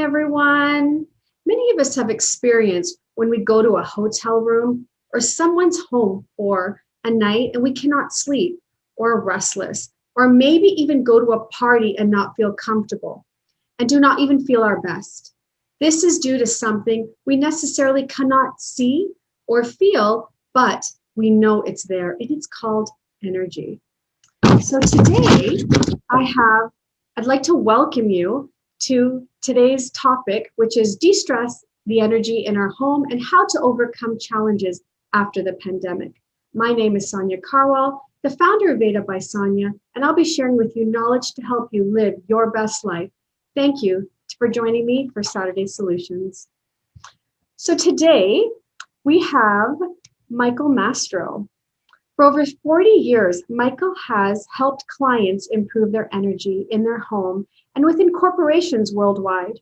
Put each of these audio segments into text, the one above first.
everyone. Many of us have experienced when we go to a hotel room or someone's home for a night and we cannot sleep or are restless, or maybe even go to a party and not feel comfortable and do not even feel our best. This is due to something we necessarily cannot see or feel, but we know it's there, and it's called energy. So today I'd like to welcome you to today's topic, which is de-stress the energy in our home and how to overcome challenges after the pandemic. My name is Sonia Carwell, the founder of Veda by Sonia, and I'll be sharing with you knowledge to help you live your best life. Thank you for joining me for Saturday Solutions. So today we have Michael Mastro. For over 40 years, Michael has helped clients improve their energy in their home and within corporations worldwide.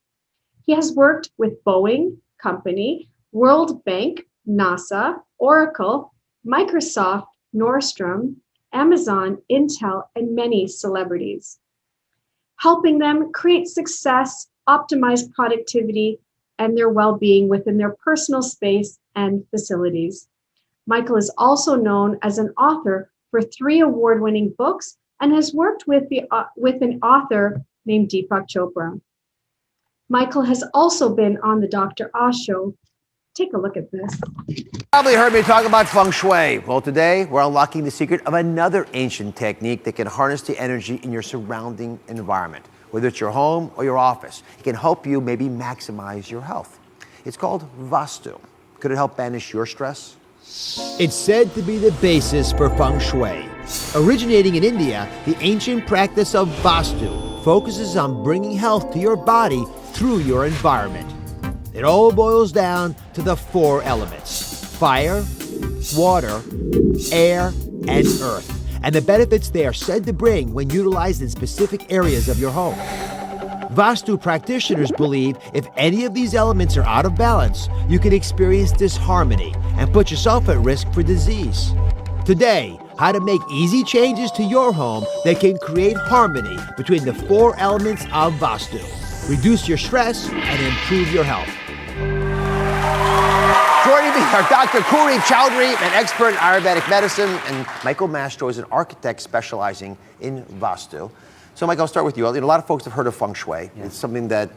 He has worked with Boeing Company, World Bank, NASA, Oracle, Microsoft, Nordstrom, Amazon, Intel, and many celebrities, helping them create success, optimize productivity, and their well-being within their personal space and facilities. Michael is also known as an author for 3 award-winning books and has worked with an author named Deepak Chopra. Michael has also been on the Dr. Oz show. Take a look at this. Probably heard me talk about feng shui. Well, today we're unlocking the secret of another ancient technique that can harness the energy in your surrounding environment, whether it's your home or your office. It can help you maybe maximize your health. It's called Vastu. Could it help banish your stress? It's said to be the basis for feng shui. Originating in India, the ancient practice of Vastu focuses on bringing health to your body through your environment. It all boils down to the 4 elements: fire, water, air, and earth, and the benefits they are said to bring when utilized in specific areas of your home. Vastu practitioners believe if any of these elements are out of balance, you can experience disharmony and put yourself at risk for disease. Today, how to make easy changes to your home that can create harmony between the 4 elements of Vastu, reduce your stress, and improve your health. Joining me are Dr. Kuri Chowdhury, an expert in Ayurvedic medicine, and Michael Mastro is an architect specializing in Vastu. So, Mike, I'll start with you. A lot of folks have heard of feng shui. Yeah. It's something that,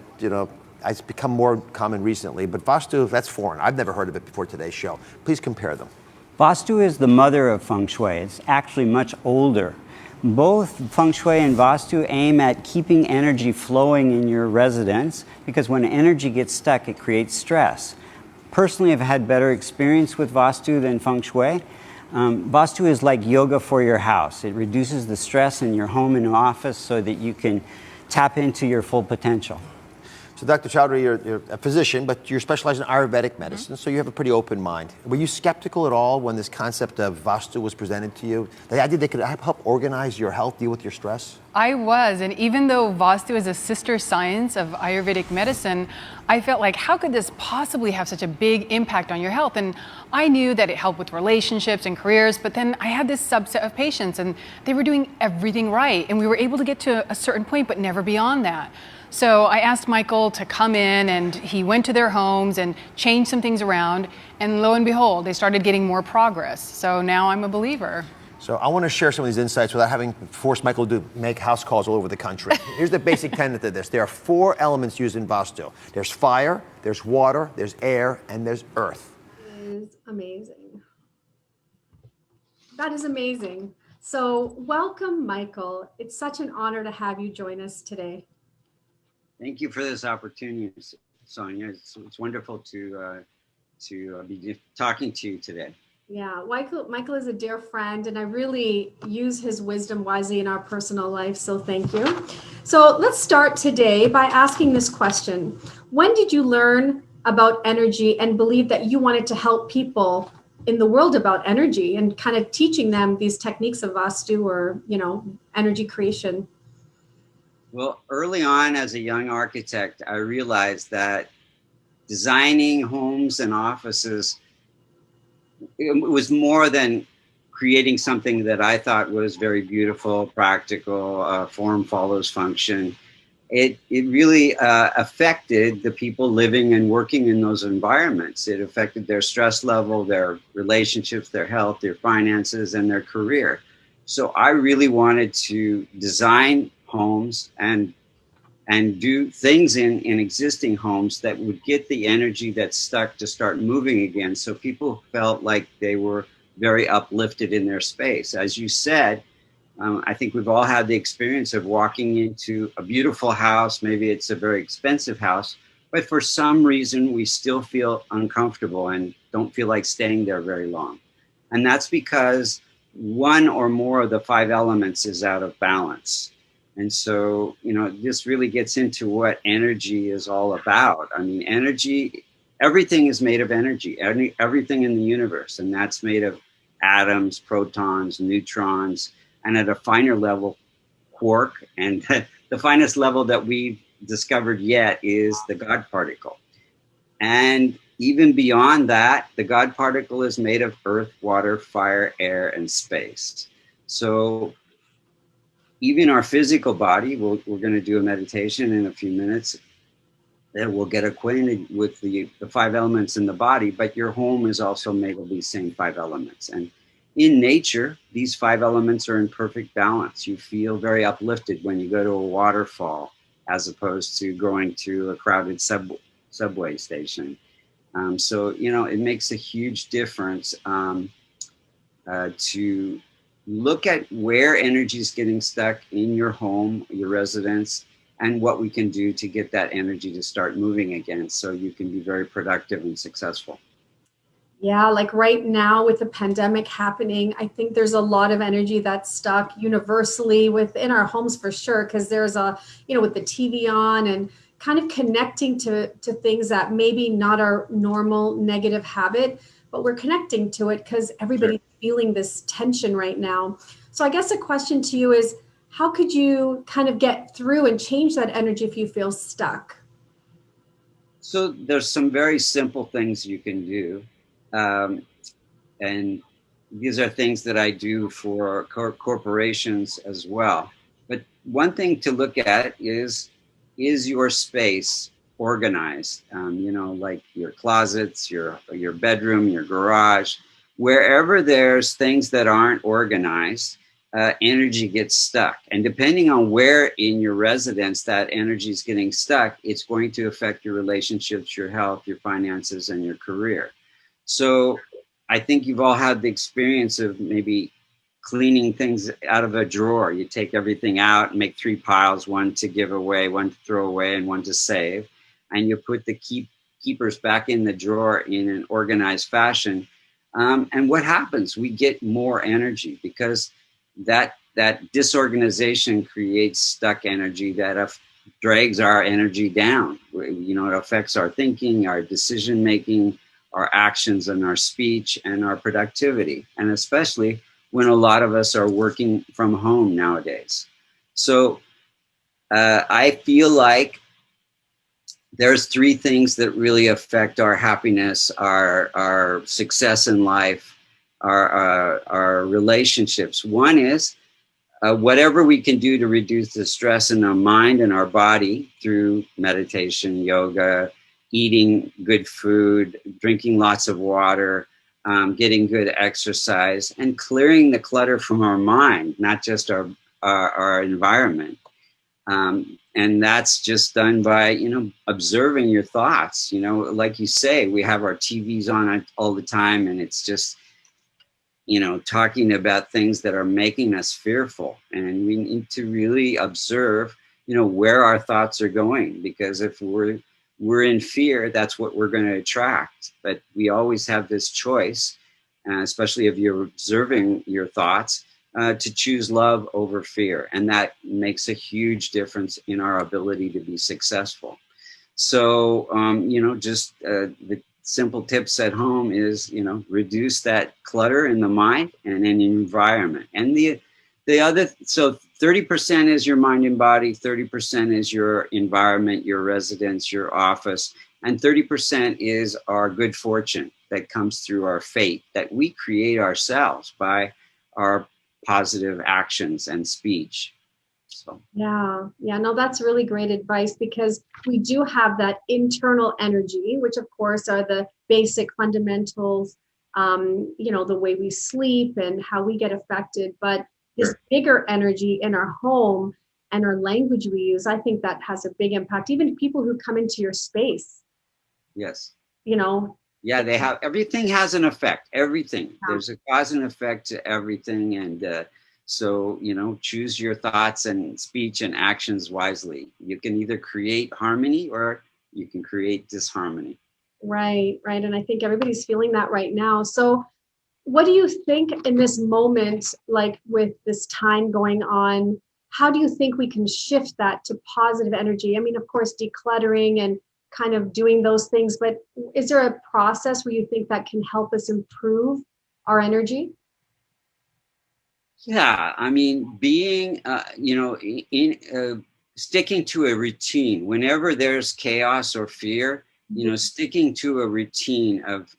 has become more common recently. But Vastu, that's foreign. I've never heard of it before today's show. Please compare them. Vastu is the mother of feng shui. It's actually much older. Both feng shui and Vastu aim at keeping energy flowing in your residence, because when energy gets stuck, it creates stress. Personally, I've had better experience with Vastu than feng shui. Vastu is like yoga for your house. It reduces the stress in your home and office so that you can tap into your full potential. So, Dr. Chowdhury, you're a physician, but you're specialized in Ayurvedic medicine, so you have a pretty open mind. Were you skeptical at all when this concept of Vastu was presented to you? The idea they could help organize your health, deal with your stress? I was, and even though Vastu is a sister science of Ayurvedic medicine, I felt like, how could this possibly have such a big impact on your health? And I knew that it helped with relationships and careers, but then I had this subset of patients and they were doing everything right. And we were able to get to a certain point, but never beyond that. So I asked Michael to come in, and he went to their homes and changed some things around. And lo and behold, they started getting more progress. So now I'm a believer. So I want to share some of these insights without having forced Michael to make house calls all over the country. Here's the basic tenet of this. There are 4 elements used in Vastu. There's fire, there's water, there's air, and there's earth. That is amazing. That is amazing. So welcome, Michael. It's such an honor to have you join us today. Thank you for this opportunity, Sonia. It's wonderful to be talking to you today. Yeah, Michael is a dear friend, and I really use his wisdom wisely in our personal life, so thank you. So let's start today by asking this question. When did you learn about energy and believe that you wanted to help people in the world about energy and kind of teaching them these techniques of Vastu or, energy creation? Well, early on as a young architect, I realized that designing homes and offices, it was more than creating something that I thought was very beautiful, practical, form follows function. it really affected the people living and working in those environments. It affected their stress level, their relationships, their health, their finances, and their career. So I really wanted to design homes and do things in existing homes that would get the energy that's stuck to start moving again. So people felt like they were very uplifted in their space. As you said, I think we've all had the experience of walking into a beautiful house. Maybe it's a very expensive house, but for some reason we still feel uncomfortable and don't feel like staying there very long. And that's because one or more of the five elements is out of balance. And so, this really gets into what energy is all about. I mean, energy, everything is made of energy, everything in the universe, and that's made of atoms, protons, neutrons, and at a finer level, quark. And the finest level that we've discovered yet is the God particle. And even beyond that, the God particle is made of earth, water, fire, air, and space. So even our physical body, we're going to do a meditation in a few minutes that will get acquainted with the five elements in the body, but your home is also made of these same five elements. And in nature, these five elements are in perfect balance. You feel very uplifted when you go to a waterfall, as opposed to going to a crowded subway station. So, it makes a huge difference to look at where energy is getting stuck in your home, your residence, and what we can do to get that energy to start moving again so you can be very productive and successful. Yeah, like right now with the pandemic happening, I think there's a lot of energy that's stuck universally within our homes for sure. Because there's with the TV on and kind of connecting to things that maybe not our normal negative habit, but we're connecting to it because Sure. everybody's feeling this tension right now. So I guess a question to you is, how could you kind of get through and change that energy if you feel stuck? So there's some very simple things you can do. Um, and these are things that I do for corporations as well. But one thing to look at is your space organized? Like your closets, your bedroom, your garage, wherever there's things that aren't organized, energy gets stuck. And depending on where in your residence that energy is getting stuck, it's going to affect your relationships, your health, your finances, and your career. So I think you've all had the experience of maybe cleaning things out of a drawer. You take everything out and make three piles, one to give away, one to throw away, and one to save. And you put the keepers back in the drawer in an organized fashion. And what happens? We get more energy because that disorganization creates stuck energy that drags our energy down. It affects our thinking, our decision making, our actions, and our speech and our productivity, and especially when a lot of us are working from home nowadays. So I feel like there's three things that really affect our happiness, our success in life, our relationships. One is whatever we can do to reduce the stress in our mind and our body through meditation, yoga, eating good food, drinking lots of water, getting good exercise, and clearing the clutter from our mind, not just our environment. And that's just done by, observing your thoughts. Like you say, we have our TVs on all the time, and it's just, talking about things that are making us fearful. And we need to really observe, where our thoughts are going, because if we're in fear, that's what we're going to attract. But we always have this choice, especially if you're observing your thoughts, to choose love over fear. And that makes a huge difference in our ability to be successful. So, just the simple tips at home is, reduce that clutter in the mind and in the environment. And the other, so 30% is your mind and body, 30% is your environment, your residence, your office, and 30% is our good fortune that comes through our fate that we create ourselves by our positive actions and speech. So Yeah, no, that's really great advice because we do have that internal energy, which of course are the basic fundamentals, the way we sleep and how we get affected. But this sure. bigger energy in our home and our language we use, I think that has a big impact. Even people who come into your space, Yes. you know, Yeah, they have, everything has an effect. Everything. yeah, There's a cause and effect to everything. And so, choose your thoughts and speech and actions wisely. You can either create harmony or you can create disharmony. right. And I think everybody's feeling that right now. So what do you think in this moment, like with this time going on, how do you think we can shift that to positive energy? I mean, of course, decluttering and kind of doing those things, but is there a process where you think that can help us improve our energy? Yeah, I mean, being, in sticking to a routine whenever there's chaos or fear, sticking to a routine of,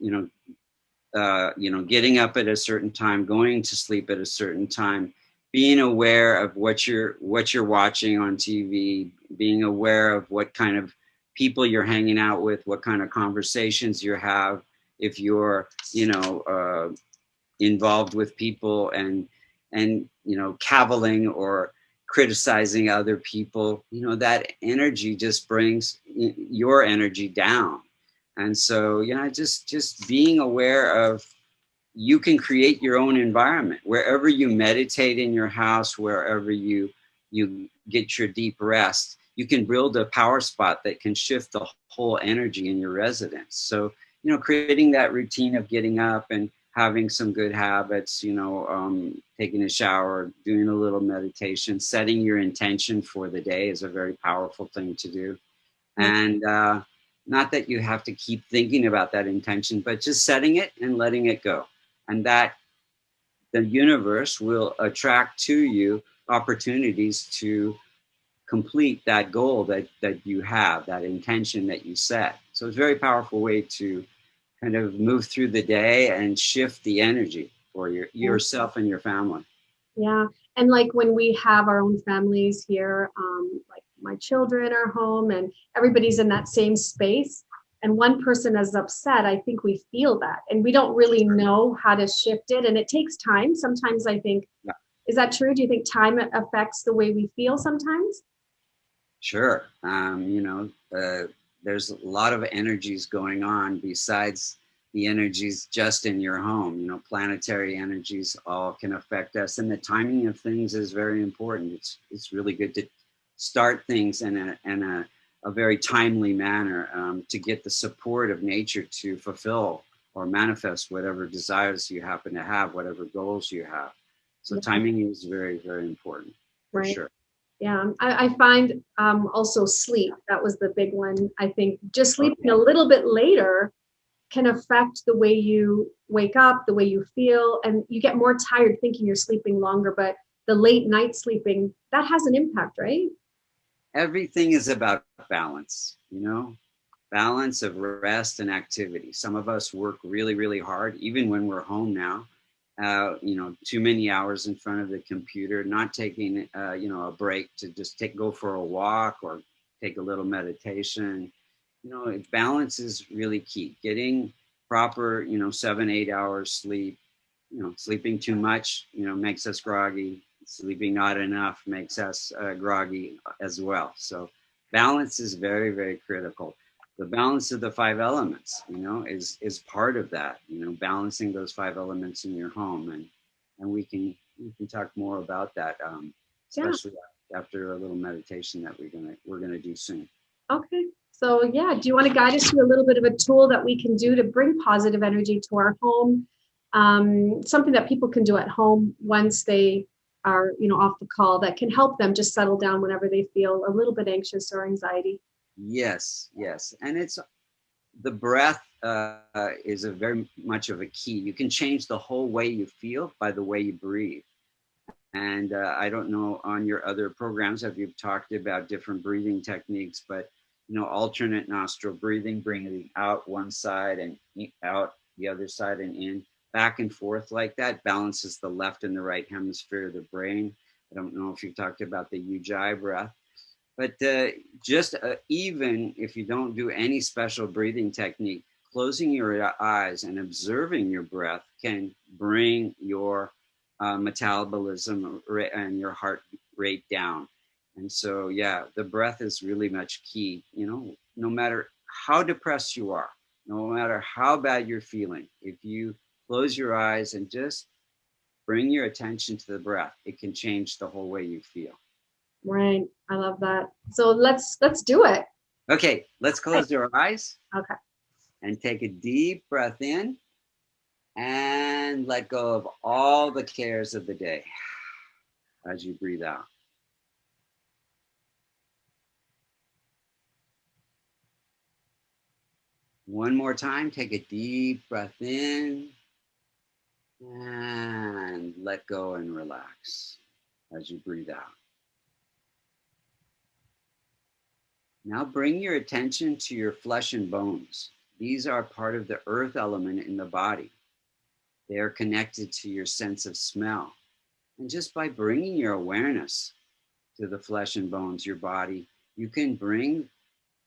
getting up at a certain time, going to sleep at a certain time, being aware of what you're watching on TV, being aware of what kind of people you're hanging out with, what kind of conversations you have, if you're, involved with people and caviling or criticizing other people, that energy just brings your energy down. And so just being aware of, you can create your own environment wherever you meditate in your house, wherever you get your deep rest. You can build a power spot that can shift the whole energy in your residence. So creating that routine of getting up and having some good habits, taking a shower, doing a little meditation, setting your intention for the day is a very powerful thing to do. And not that you have to keep thinking about that intention, but just setting it and letting it go. And that the universe will attract to you opportunities to complete that goal that you have, that intention that you set. So it's a very powerful way to kind of move through the day and shift the energy for yourself and your family. Yeah. And like when we have our own families here, like my children are home and everybody's in that same space, and one person is upset, I think we feel that. And we don't really know how to shift it. And it takes time. Sometimes I think, Yeah. is that true? Do you think time affects the way we feel sometimes? Sure. There's a lot of energies going on besides the energies just in your home. Planetary energies all can affect us, and the timing of things is very important. It's really good to start things in a very timely manner, to get the support of nature to fulfill or manifest whatever desires you happen to have, whatever goals you have. So Yeah, timing is very, very important for right. sure. Yeah, I find also sleep. That was the big one. I think just sleeping Okay. a little bit later can affect the way you wake up, the way you feel, and you get more tired thinking you're sleeping longer. But the late night sleeping, that has an impact, right? Everything is about balance, balance of rest and activity. Some of us work really, really hard, even when we're home now. Too many hours in front of the computer, not taking, a break to just go for a walk or take a little meditation. Balance is really key. Getting proper, 7, 8 hours sleep. Sleeping too much, makes us groggy. Sleeping not enough makes us groggy as well. So balance is very, very critical. The balance of the five elements, is part of that. Balancing those five elements in your home, and we can talk more about that, Yeah. especially after a little meditation that we're gonna do soon. Okay. So yeah, do you want to guide us through a little bit of a tool that we can do to bring positive energy to our home? Something that people can do at home once they are, off the call that can help them just settle down whenever they feel a little bit anxious or anxiety. Yes, yes, and it's the breath is a very much of a key. You can change the whole way you feel by the way you breathe. And I don't know on your other programs if you've talked about different breathing techniques, but alternate nostril breathing, breathing out one side and out the other side and in, back and forth like that balances the left and the right hemisphere of the brain. I don't know if you've talked about the Ujjayi breath, but just even if you don't do any special breathing technique, closing your eyes and observing your breath can bring your metabolism and your heart rate down. And so, yeah, the breath is really much key. No matter how depressed you are, no matter how bad you're feeling, if you close your eyes and just bring your attention to the breath, it can change the whole way you feel. Right. I love that. So let's do it. Okay, let's close our eyes. Okay. And take a deep breath in and let go of all the cares of the day as you breathe out. One more time, take a deep breath in and let go and relax as you breathe out. Now bring your attention to your flesh and bones. These are part of the earth element in the body. They are connected to your sense of smell. And just by bringing your awareness to the flesh and bones, your body, you can bring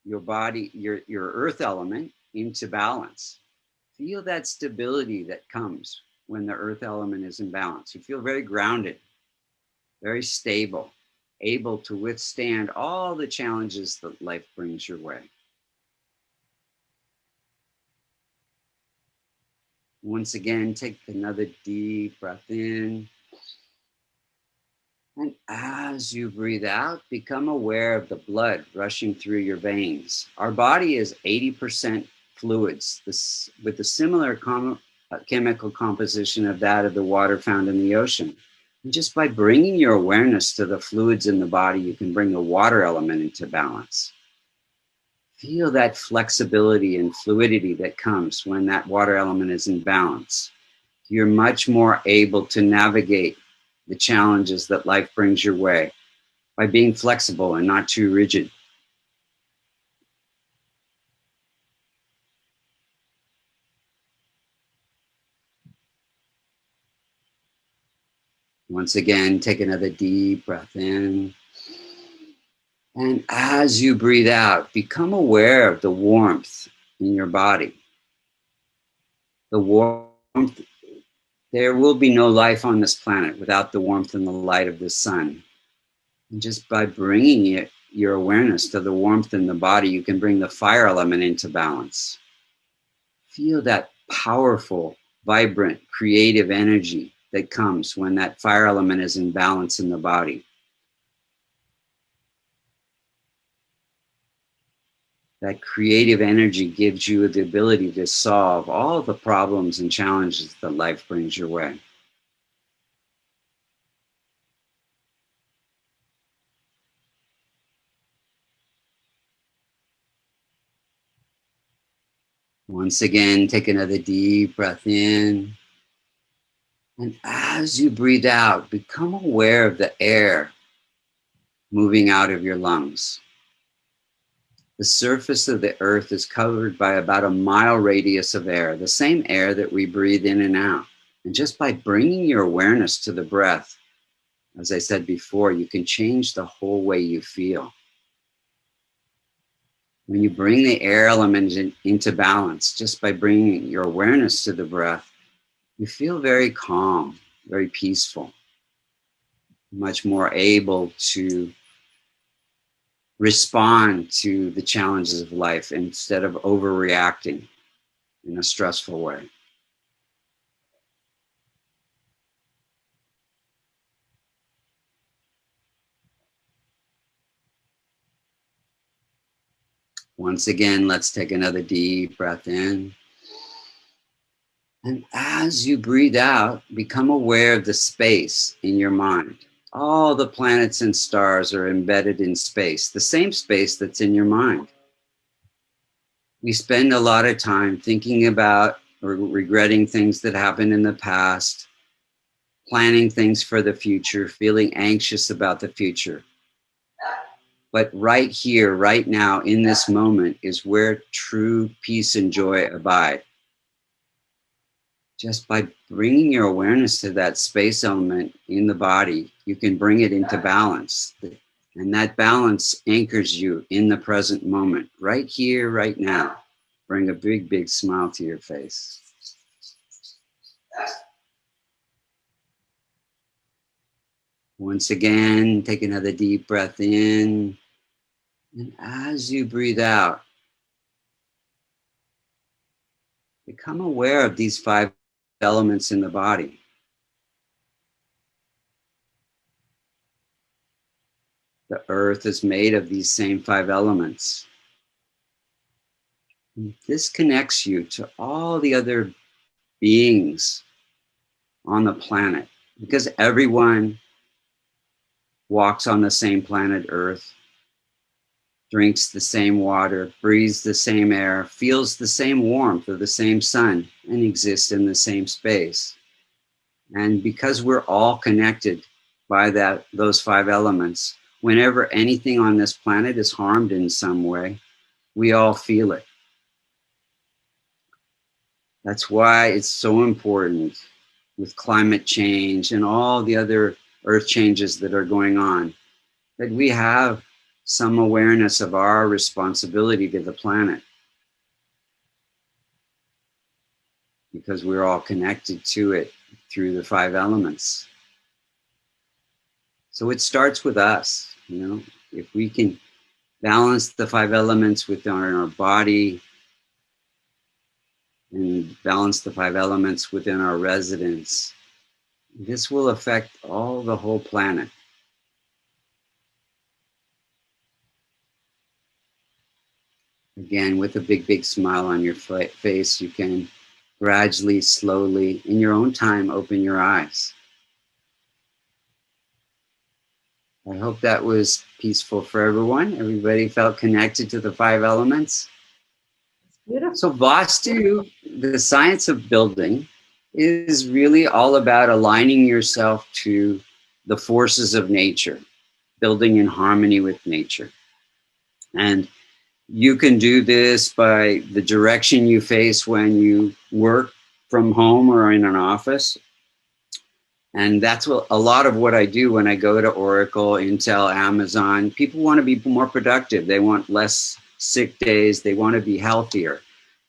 your body, your earth element into balance. Feel that stability that comes when the earth element is in balance. You feel very grounded, very stable, able to withstand all the challenges that life brings your way. Once again, take another deep breath in. And as you breathe out, become aware of the blood rushing through your veins. Our body is 80% fluids, with a similar chemical composition of that of the water found in the ocean. And just by bringing your awareness to the fluids in the body, you can bring the water element into balance. Feel that flexibility and fluidity that comes when that water element is in balance. You're much more able to navigate the challenges that life brings your way by being flexible and not too rigid. Once again, take another deep breath in. And as you breathe out, become aware of the warmth in your body. The warmth, there will be no life on this planet without the warmth and the light of the sun. And just by bringing your awareness to the warmth in the body, you can bring the fire element into balance. Feel that powerful, vibrant, creative energy that comes when that fire element is in balance in the body. That creative energy gives you the ability to solve all the problems and challenges that life brings your way. Once again, take another deep breath in. And as you breathe out, become aware of the air moving out of your lungs. The surface of the earth is covered by about a mile radius of air, the same air that we breathe in and out. And just by bringing your awareness to the breath, as I said before, you can change the whole way you feel. When you bring the air element into balance, just by bringing your awareness to the breath, you feel very calm, very peaceful, much more able to respond to the challenges of life instead of overreacting in a stressful way. Once again, let's take another deep breath in. And as you breathe out, become aware of the space in your mind. All the planets and stars are embedded in space, the same space that's in your mind. We spend a lot of time thinking about or regretting things that happened in the past, planning things for the future, feeling anxious about the future. But right here, right now, in this moment is where true peace and joy abide. just by bringing your awareness to that space element in the body, you can bring it into balance. And that balance anchors you in the present moment, right here, right now. Bring a big, big smile to your face. Once again, take another deep breath in. And as you breathe out, become aware of these 5 elements in the body. The earth is made of these same 5 elements. And this connects you to all the other beings on the planet because everyone walks on the same planet Earth, drinks the same water, breathes the same air, feels the same warmth of the same sun, and exists in the same space. And because we're all connected by those 5 elements, whenever anything on this planet is harmed in some way, we all feel it. That's why it's so important with climate change and all the other earth changes that are going on, that we have some awareness of our responsibility to the planet, because we're all connected to it through the 5 elements. So it starts with us, if we can balance the 5 elements within our body and balance the 5 elements within our residence, this will affect the whole planet. Again, with a big, big smile on your face, you can gradually, slowly, in your own time, open your eyes. I hope that was peaceful for everyone. Everybody felt connected to the 5 elements. Beautiful. So Vastu, the science of building, is really all about aligning yourself to the forces of nature, building in harmony with nature. And you can do this by the direction you face when you work from home or in an office. And that's a lot of what I do when I go to Oracle, Intel, Amazon. People want to be more productive. They want less sick days. They want to be healthier.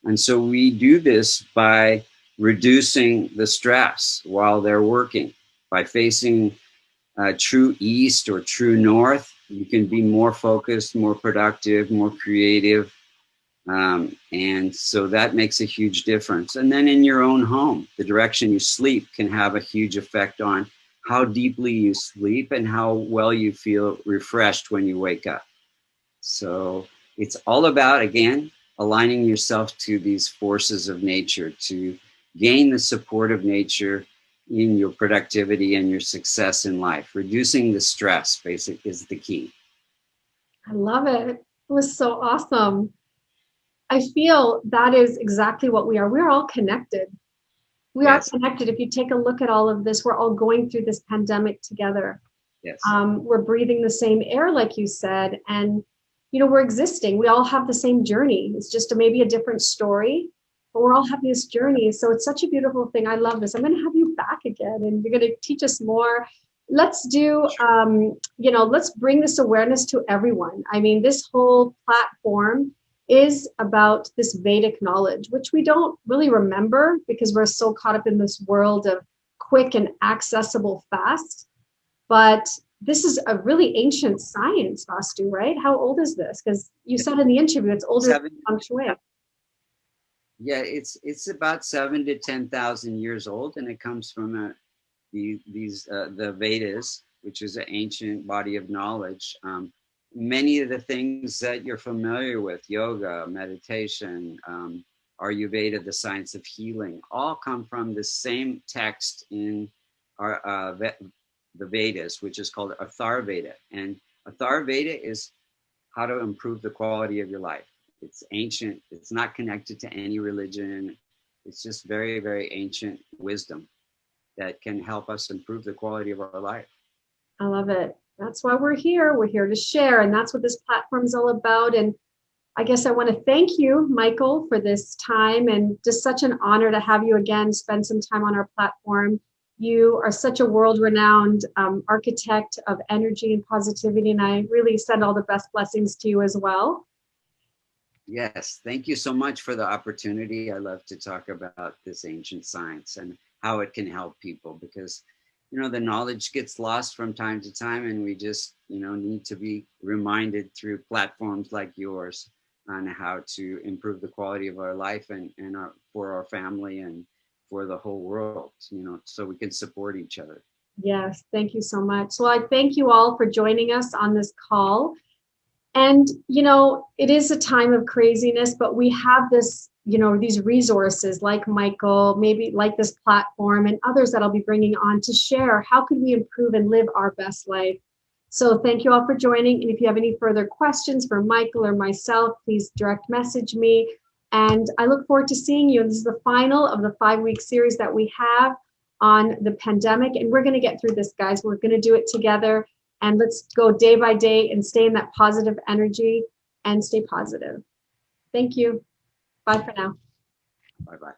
And so we do this by reducing the stress while they're working. By facing true east or true north, you can be more focused, more productive, more creative. And so that makes a huge difference. And then in your own home, the direction you sleep can have a huge effect on how deeply you sleep and how well you feel refreshed when you wake up. So it's all about, again, aligning yourself to these forces of nature to gain the support of nature in your productivity and your success in life. Reducing the stress, basically, is the key. I love it. It was so awesome. I feel that is exactly what we are. We're all connected. We are Yes. connected. If you take a look at all of this, we're all going through this pandemic together. Yes. We're breathing the same air, like you said, and we're existing. We all have the same journey. It's just maybe a different story, but we're all having this journey. So it's such a beautiful thing. I love this. I'm going to have you back again, and you're going to teach us more. Let's do, let's bring this awareness to everyone. I mean, this whole platform is about this Vedic knowledge, which we don't really remember because we're so caught up in this world of quick and accessible fast. But this is a really ancient science, Vastu, right? How old is this? Because you said in the interview it's older than feng shui. Yeah, it's about 7,000 to 10,000 years old, and it comes from the Vedas, which is an ancient body of knowledge. Many of the things that you're familiar with, yoga, meditation, Ayurveda, the science of healing, all come from the same text in our the Vedas, which is called Ayurveda. And Ayurveda is how to improve the quality of your life. It's ancient. It's not connected to any religion. It's just very, very ancient wisdom that can help us improve the quality of our life. I love it. That's why we're here. We're here to share. And that's what this platform is all about. And I guess I want to thank you, Michael, for this time, and just such an honor to have you again spend some time on our platform. You are such a world-renowned architect of energy and positivity, and I really send all the best blessings to you as well. Yes, thank you so much for the opportunity. I love to talk about this ancient science and how it can help people, because the knowledge gets lost from time to time, and we just need to be reminded through platforms like yours on how to improve the quality of our life and for our family and for the whole world, so we can support each other. Yes, thank you so much. Well, I thank you all for joining us on this call. And, it is a time of craziness, but we have this, these resources like Michael, maybe like this platform and others that I'll be bringing on to share how could we improve and live our best life. So thank you all for joining. And if you have any further questions for Michael or myself, please direct message me. And I look forward to seeing you. This is the final of the 5-week series that we have on the pandemic. And we're going to get through this, guys. We're going to do it together. And let's go day by day and stay in that positive energy and stay positive. Thank you. Bye for now. Bye-bye.